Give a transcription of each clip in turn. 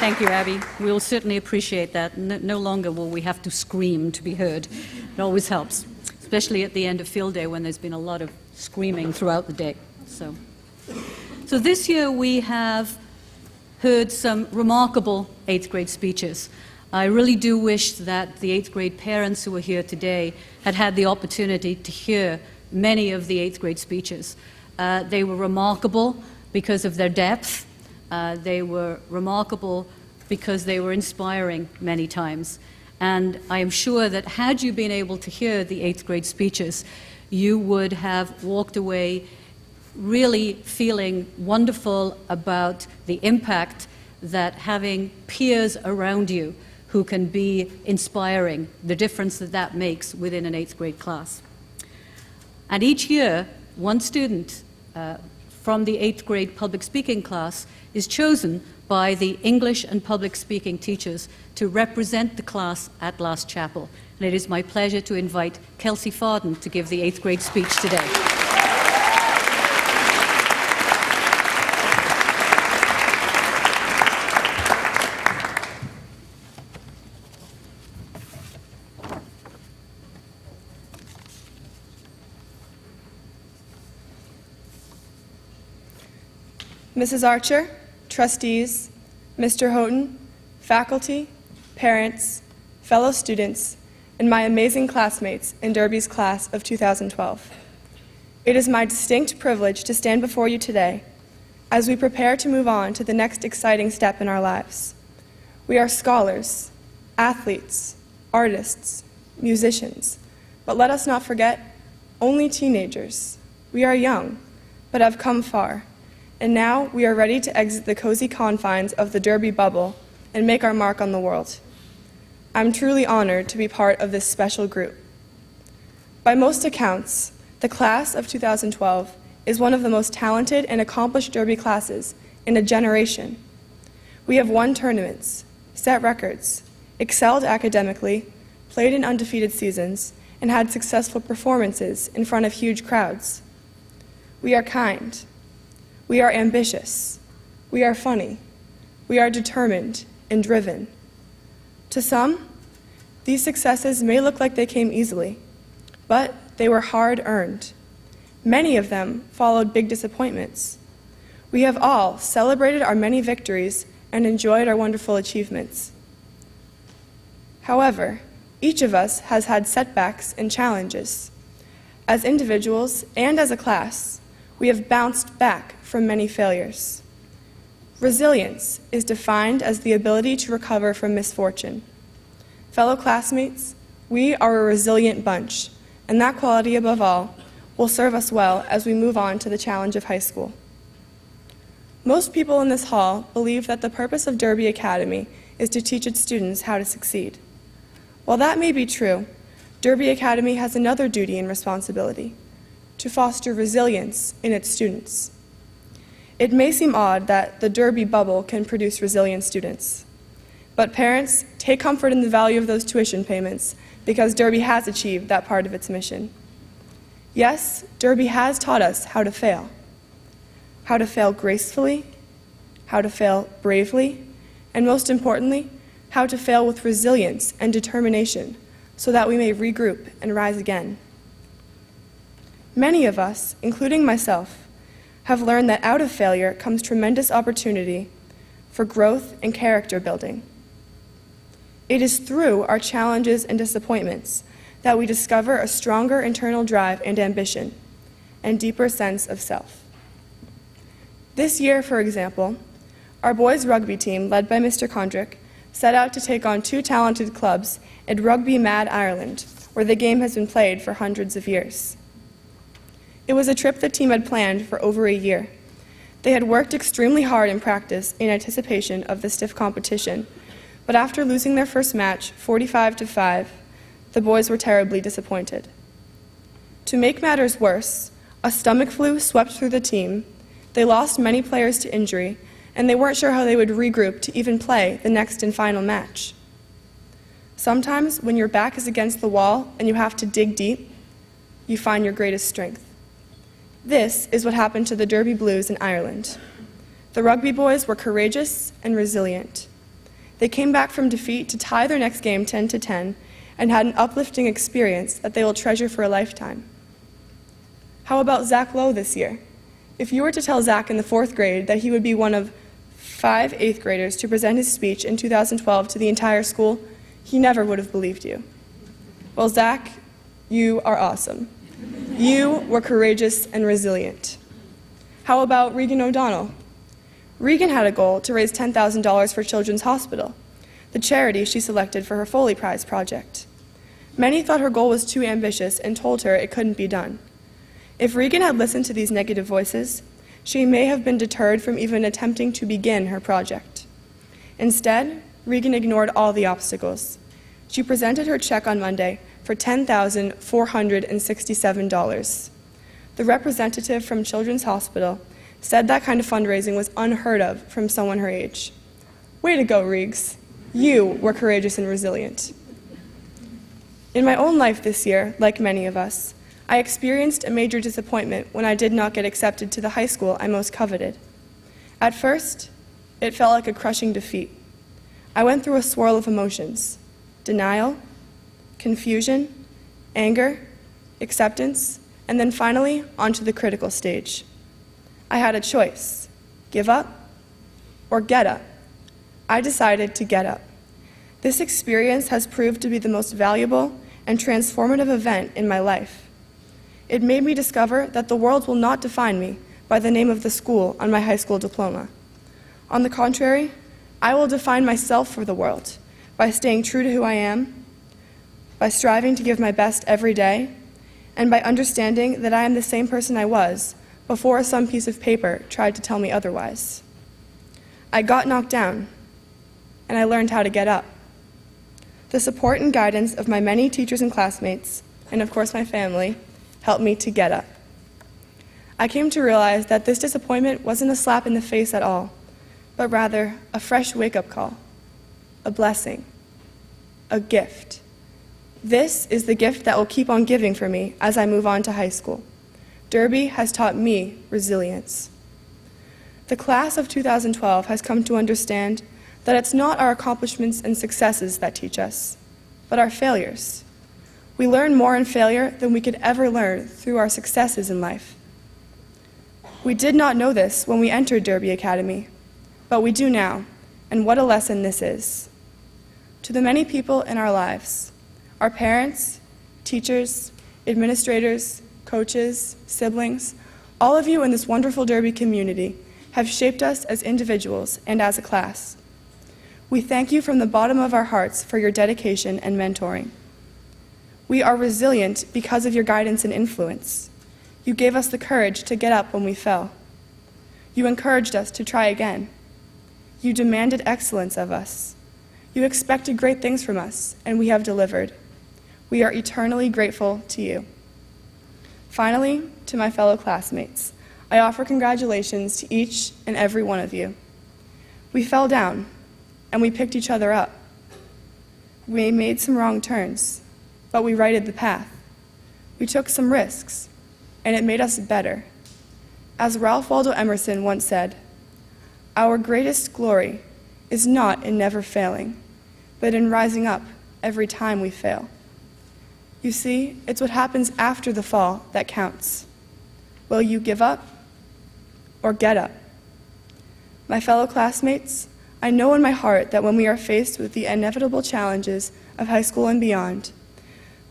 Thank you, Abby. We'll certainly appreciate that. No longer will we have to scream to be heard. It always helps, especially at the end of field day when there's been a lot of screaming throughout the day. So this year we have heard some remarkable 8th grade speeches. I really do wish that the 8th grade parents who are here today had had the opportunity to hear many of the 8th grade speeches. They were remarkable because of their depth. They were remarkable because they were inspiring many times. And I am sure that had you been able to hear the 8th grade speeches, you would have walked away really feeling wonderful about the impact that having peers around you who can be inspiring, the difference that that makes within an 8th grade class. And each year, one student from the 8th grade public speaking class is chosen by the English and public speaking teachers to represent the class at Last Chapel. And it is my pleasure to invite Kelsey Farden to give the 8th grade speech today. Mrs. Archer, trustees, Mr. Houghton, faculty, parents, fellow students, and my amazing classmates in Derby's class of 2012. It is my distinct privilege to stand before you today as we prepare to move on to the next exciting step in our lives. We are scholars, athletes, artists, musicians, but let us not forget, only teenagers. We are young, but have come far. And now we are ready to exit the cozy confines of the Derby bubble and make our mark on the world. I'm truly honored to be part of this special group. By most accounts, the class of 2012 is one of the most talented and accomplished Derby classes in a generation. We have won tournaments, set records, excelled academically, played in undefeated seasons, and had successful performances in front of huge crowds. We are kind. We are ambitious. We are funny. We are determined and driven. To some, these successes may look like they came easily, but they were hard-earned. Many of them followed big disappointments. We have all celebrated our many victories and enjoyed our wonderful achievements. However, each of us has had setbacks and challenges. As individuals and as a class, we have bounced back from many failures. Resilience is defined as the ability to recover from misfortune. Fellow classmates, we are a resilient bunch, and that quality above all will serve us well as we move on to the challenge of high school. Most people in this hall believe that the purpose of Derby Academy is to teach its students how to succeed. While that may be true, Derby Academy has another duty and responsibility: to foster resilience in its students. It may seem odd that the Derby bubble can produce resilient students, but parents, take comfort in the value of those tuition payments because Derby has achieved that part of its mission. Yes, Derby has taught us how to fail gracefully, how to fail bravely, and most importantly, how to fail with resilience and determination so that we may regroup and rise again. Many of us, including myself, have learned that out of failure comes tremendous opportunity for growth and character building. It is through our challenges and disappointments that we discover a stronger internal drive and ambition, and deeper sense of self. This year, for example, our boys' rugby team, led by Mr. Condrick, set out to take on 2 talented clubs at Rugby Mad Ireland, where the game has been played for hundreds of years. It was a trip the team had planned for over a year. They had worked extremely hard in practice in anticipation of the stiff competition, but after losing their first match, 45-5, the boys were terribly disappointed. To make matters worse, a stomach flu swept through the team, they lost many players to injury, and they weren't sure how they would regroup to even play the next and final match. Sometimes, when your back is against the wall and you have to dig deep, you find your greatest strength. This is what happened to the Derby Blues in Ireland. The rugby boys were courageous and resilient. They came back from defeat to tie their next game 10-10 and had an uplifting experience that they will treasure for a lifetime. How about Zach Lowe this year? If you were to tell Zach in the 4th grade that he would be one of 5 8th graders to present his speech in 2012 to the entire school, he never would have believed you. Well, Zach, you are awesome. You were courageous and resilient. How about Regan O'Donnell? Regan had a goal to raise $10,000 for Children's Hospital, the charity she selected for her Foley Prize project. Many thought her goal was too ambitious and told her it couldn't be done. If Regan had listened to these negative voices, she may have been deterred from even attempting to begin her project. Instead, Regan ignored all the obstacles. She presented her check on Monday for $10,467. The representative from Children's Hospital said that kind of fundraising was unheard of from someone her age. Way to go, Regs. You were courageous and resilient. In my own life this year, like many of us, I experienced a major disappointment when I did not get accepted to the high school I most coveted. At first, it felt like a crushing defeat. I went through a swirl of emotions: denial, confusion, anger, acceptance, and then finally onto the critical stage. I had a choice: give up or get up. I decided to get up. This experience has proved to be the most valuable and transformative event in my life. It made me discover that the world will not define me by the name of the school on my high school diploma. On the contrary, I will define myself for the world by staying true to who I am, by striving to give my best every day, and by understanding that I am the same person I was before some piece of paper tried to tell me otherwise. I got knocked down, and I learned how to get up. The support and guidance of my many teachers and classmates, and of course my family, helped me to get up. I came to realize that this disappointment wasn't a slap in the face at all, but rather a fresh wake-up call, a blessing, a gift. This is the gift that will keep on giving for me as I move on to high school. Derby has taught me resilience. The class of 2012 has come to understand that it's not our accomplishments and successes that teach us, but our failures. We learn more in failure than we could ever learn through our successes in life. We did not know this when we entered Derby Academy, but we do now, and what a lesson this is. To the many people in our lives, our parents, teachers, administrators, coaches, siblings, all of you in this wonderful Derby community have shaped us as individuals and as a class. We thank you from the bottom of our hearts for your dedication and mentoring. We are resilient because of your guidance and influence. You gave us the courage to get up when we fell. You encouraged us to try again. You demanded excellence of us. You expected great things from us, and we have delivered. We are eternally grateful to you. Finally, to my fellow classmates, I offer congratulations to each and every one of you. We fell down, and we picked each other up. We made some wrong turns, but we righted the path. We took some risks, and it made us better. As Ralph Waldo Emerson once said, "Our greatest glory is not in never failing, but in rising up every time we fail." You see, it's what happens after the fall that counts. Will you give up or get up? My fellow classmates, I know in my heart that when we are faced with the inevitable challenges of high school and beyond,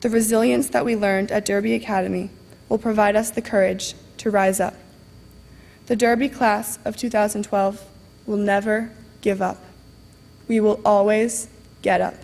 the resilience that we learned at Derby Academy will provide us the courage to rise up. The Derby class of 2012 will never give up. We will always get up.